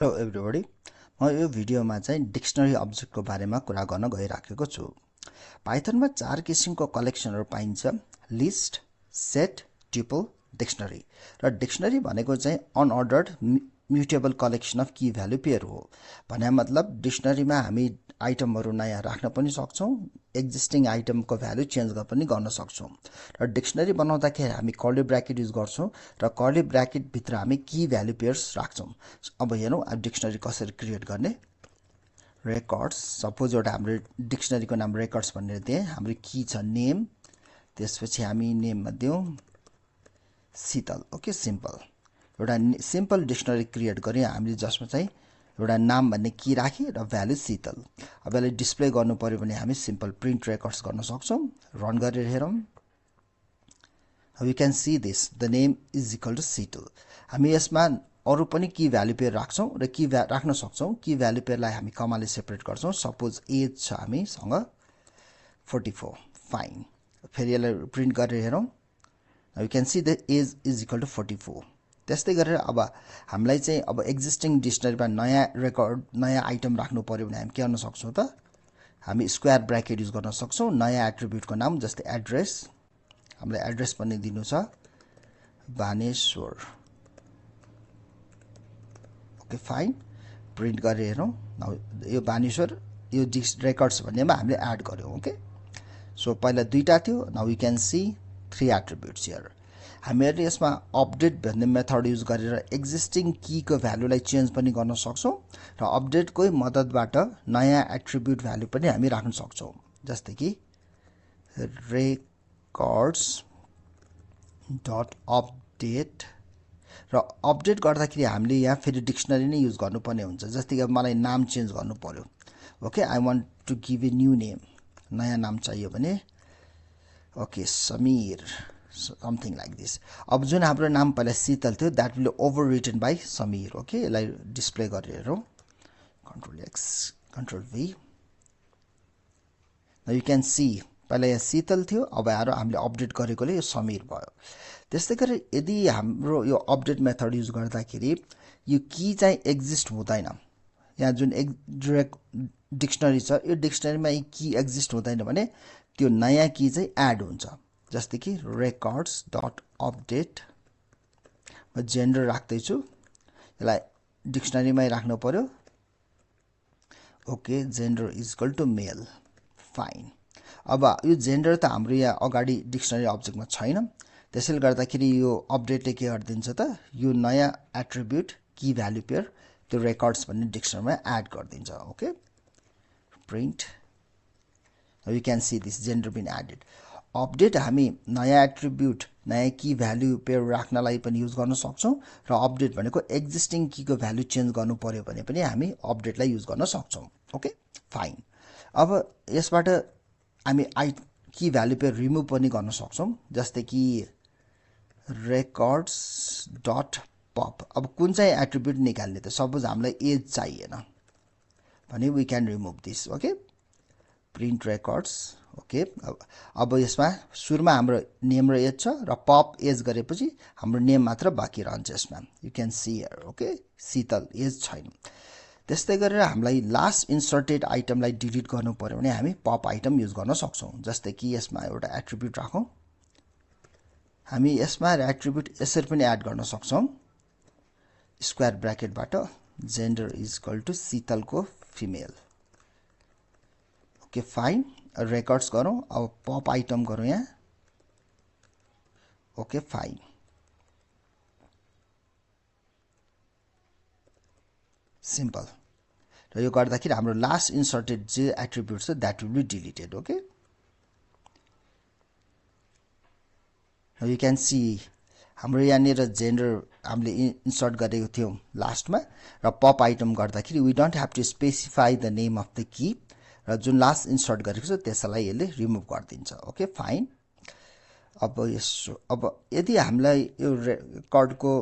Hello everybody म यो भिडियोमा चाहिँ डिक्सनरी अब्जेक्टको बारेमा कुरा गर्न गइराखेको छु। पाइथनमा 4 किसिमको कलेक्सनहरू पाइन्छ: लिस्ट, सेट, ट्युपल, डिक्सनरी। र डिक्सनरी भनेको चाहिँ unordered mutable collection of key value pair हो। भने मतलब डिक्सनरीमा हामी आइटमहरू नयाँ राख्न पनि सक्छौँ, एक्जिस्टिङ आइटमको भ्यालु चेन्ज पनि गर्न सक्छौँ। र डिक्सनरी बनाउँदाखेरि हामी कर्ली ब्राकेट युज गर्छौँ र कर्ली ब्राकेटभित्र हामी की भ्यालु पेयर्स राख्छौँ। अब हेरौँ अब डिक्सनरी कसरी क्रिएट गर्ने। रेकर्ड्स, सपोज एउटा हाम्रो डिक्सनरीको नाम रेकर्ड्स भनेर दिएँ। हाम्रो की छ नेम, त्यसपछि हामी नेममा दिउँ शीतल। ओके, सिम्पल एउटा सिम्पल डिक्सनरी क्रिएट गऱ्यौँ हामीले, जसमा चाहिँ एउटा नाम भन्ने की राखेँ र भ्यालु शीतल। अब यसलाई डिस्प्ले गर्नु पर्यो भने हामी सिम्पल प्रिन्ट रेकर्ड्स गर्न सक्छौँ। रन गरेर हेरौँ। You can see this, the name is equal to Sheetal. हामी यसमा अरू पनि की भ्यालु पेयर राख्छौँ र की राख्न सक्छौँ। की भ्यालु पेयरलाई हामी कमाले सेपरेट गर्छौँ। सपोज एज छ हामीसँग 44, फाइन। फेरि यसलाई प्रिन्ट गरेर हेरौँ। You can see the age is equal to 44। त्यस्तै गरेर अब हामीलाई चाहिँ अब एक्जिस्टिङ डिक्सनरीमा नयाँ रेकर्ड नयाँ आइटम राख्नु पर्यो भने हामी के गर्न सक्छौँ त, हामी स्क्वायर ब्राकेट युज गर्न सक्छौँ। नयाँ एट्रिब्युटको नाम जस्तै एड्रेस, हामीलाई एड्रेस पनि दिनु छ बानेश्वर। Okay, fine. प्रिन्ट गरेर हेरौँ। यो बानेश्वर यो रेकर्ड्स भन्नेमा हामीले एड गऱ्यौँ। ओके, सो पहिला दुईवटा थियो, now you can see 3 attributes here. हामीहरूले यसमा अपडेट भन्ने मेथड युज गरेर एक्जिस्टिङ कीको भ्यालुलाई चेन्ज पनि गर्न सक्छौँ र अपडेटकै मद्दतबाट नयाँ एट्रिब्युट भ्यालु पनि हामी राख्न सक्छौँ। जस्तै कि रेकर्ड्स डट अपडेट, र अपडेट गर्दाखेरि हामीले यहाँ फेरि डिक्सनरी नै युज गर्नुपर्ने हुन्छ। जस्तै कि अब मलाई नाम चेन्ज गर्नु पर्यो। Okay, I want to give a new name, नयाँ नाम चाहियो भने okay Sameer, something like this. अब जुन हाम्रो नाम पहिला शीतल थियो, that will overwritten by Sameer. Okay, यसलाई डिस्प्ले गरेर हेरौँ। Control X, control V. You can see पहिला यहाँ शीतल थियो, अब आएर हामीले अपडेट गरेकोले यो समीर भयो। त्यस्तै गरी यदि हाम्रो यो अपडेट मेथड युज गर्दाखेरि यो की चाहिँ एक्जिस्ट हुँदैन, यहाँ जुन डिक्सनरी छ यो डिक्सनरीमा यो की एक्जिस्ट हुँदैन भने त्यो नयाँ की चाहिँ एड हुन्छ। जस्तै कि रेकर्ड्स डट अपडेट, म जेन्डर राख्दैछु, यसलाई डिक्सनरीमै राख्नु पर्यो। Okay, gender is equal to male, fine. अब यो जेन्डर त हाम्रो यहाँ अगाडि डिक्सनरी अब्जेक्टमा छैन, त्यसैले गर्दाखेरि यो अपडेटले के गरिदिन्छ त, यो नयाँ एट्रिब्युट की भ्यालु पेयर त्यो रेकर्ड्स भन्ने डिक्सनरीमा एड गरिदिन्छ। Okay, print, you can see this gender been added. Update हामी नयाँ एट्रिब्युट नयाँ की भ्यालु पेयर राख्नलाई पनि युज गर्न सक्छौँ र अपडेट भनेको एक्जिस्टिङ कीको भ्यालु चेन्ज गर्नु पर्यो भने पनि हामी अपडेटलाई युज गर्न सक्छौँ। Okay, fine. अब यसबाट हामी की भ्यालु पेयर रिमुभ पनि गर्न सक्छौँ। जस्तै कि रेकर्ड्स डट पप, अब कुन चाहिँ एट्रिब्युट निकाल्ने त, सपोज हामीलाई एज चाहिएन भने we can remove this. Okay, print records. Okay, अब यसमा सुरुमा हाम्रो नेम र एज छ र पप एज गरेपछि हाम्रो नेम मात्र बाँकी रहन्छ यसमा। You can see here. Okay, Sheetal age छैन। त्यस्तै गरेर हामीलाई लास्ट इन्सर्टेड आइटमलाई डिलिट गर्नु पर्यो भने हामी पप आइटम युज गर्न सक्छौँ। जस्तै कि यसमा एउटा एट्रिब्युट राखौँ, हामी यसमा एट्रिब्युट यसरी पनि एड गर्न सक्छौँ, स्क्वायर ब्राकेटबाट जेन्डर इज इक्वल टु शीतलको फिमेल। Okay, fine. रेकर्ड्स गरौँ, अब पप आइटम गरौँ यहाँ। Okay, fine. सिम्पल। र यो गर्दाखेरि हाम्रो लास्ट इन्सर्टेड जे एट्रिब्युट छ that will be deleted. Okay, you can see हाम्रो यहाँनिर जेन्डर हामीले इन्सर्ट गरेको थियौँ लास्टमा, र पप आइटम गर्दाखेरि we don't have to specify the name of the key, र जुन लास्ट इन्सर्ट गरेको छ त्यसलाई यसले रिमुभ गरिदिन्छ। Okay, fine. अब यसो अब यदि हामीलाई यो रेकर्डको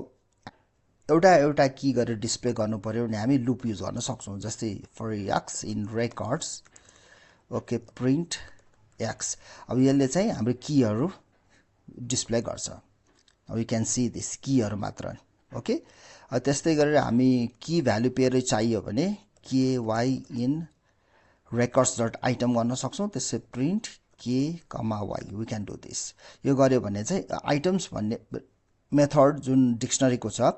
एउटा की गरेर डिस्प्ले गर्नु पर्यो भने हामी लुप युज गर्न सक्छौँ। जस्तै for X in records, okay, print X. अब यसले चाहिँ हाम्रो कीहरू डिस्प्ले गर्छ। यु क्यान सी दिस कीहरू मात्र ओके त्यस्तै गरेर हामी की भ्यालु पेयर चाहियो भने ky in records.item गर्न सक्छौं त्यसै print k, y we can do this यो गर्यो भने चाहिँ आइटम्स भन्ने मेथड जुन डिक्सनरीको छ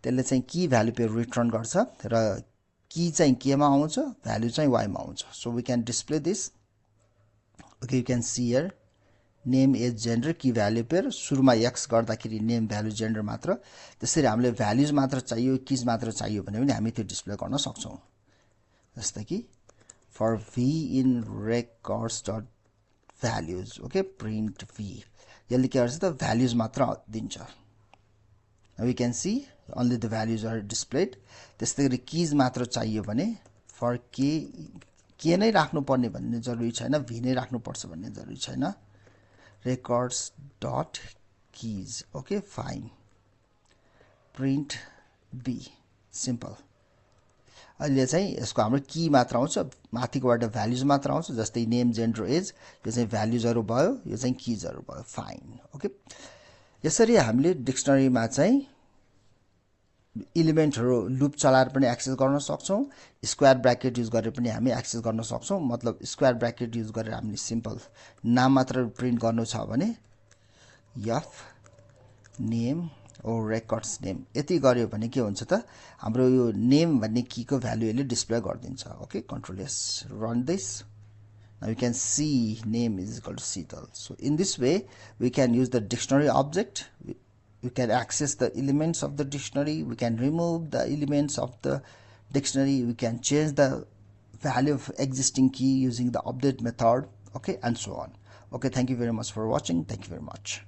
त्यसले चाहिँ की भ्यालु पेयर रिटर्न गर्छ र की चाहिँ k मा आउँछ भ्यालु चाहिँ y मा आउँछ so we can display this okay you can see here name age gender key value pair सुरुमा x गर्दाखेरि नेम भ्यालु जेन्डर मात्र त्यसरी हामीले भ्यालुज मात्र चाहियो कीज मात्र चाहियो भने पनि हामी त्यो डिस्प्ले गर्न सक्छौं जस्तै कि for v in records dot values okay print v यसले के गर्छ त भ्यालुज मात्र दिन्छ we can see only the values are displayed त्यस्तै गरी कीज मात्र चाहियो भने for k नै राख्नु पर्ने भन्ने जरुरी छैन v नै राख्नु पर्छ भन्ने जरुरी छैन records dot keys okay fine print b simple अहिले चाहिँ यसको हाम्रो की मात्र आउँछ माथिकोबाट भ्यालुज मात्र आउँछ जस्तै नेम जेन्डर एज यो चाहिँ भ्यालुजहरु भयो यो चाहिँ कीजहरु भयो फाइन ओके यसरी हामीले डिक्सनरीमा चाहिँ एलिमेन्टहरु लुप चलाएर पनि एक्सेस गर्न सक्छौं स्क्वायर ब्र्याकेट युज गरेर पनि हामी एक्सेस गर्न सक्छौं मतलब स्क्वायर ब्र्याकेट युज गरेर हामीले सिम्पल नाम मात्र प्रिन्ट गर्नु छ भने f name or records name यति गर्यो भने के हुन्छ त हाम्रो यो नेम भन्ने कीको भ्यालु यसले डिस्प्ले गर्दिन्छ okay control S run this now you can see name is equal to Sital so in this way we can use the dictionary object we can access the elements of the dictionary we can remove the elements of the dictionary we can change the value of existing key using the update method okay and so on okay thank you very much for watching thank you very much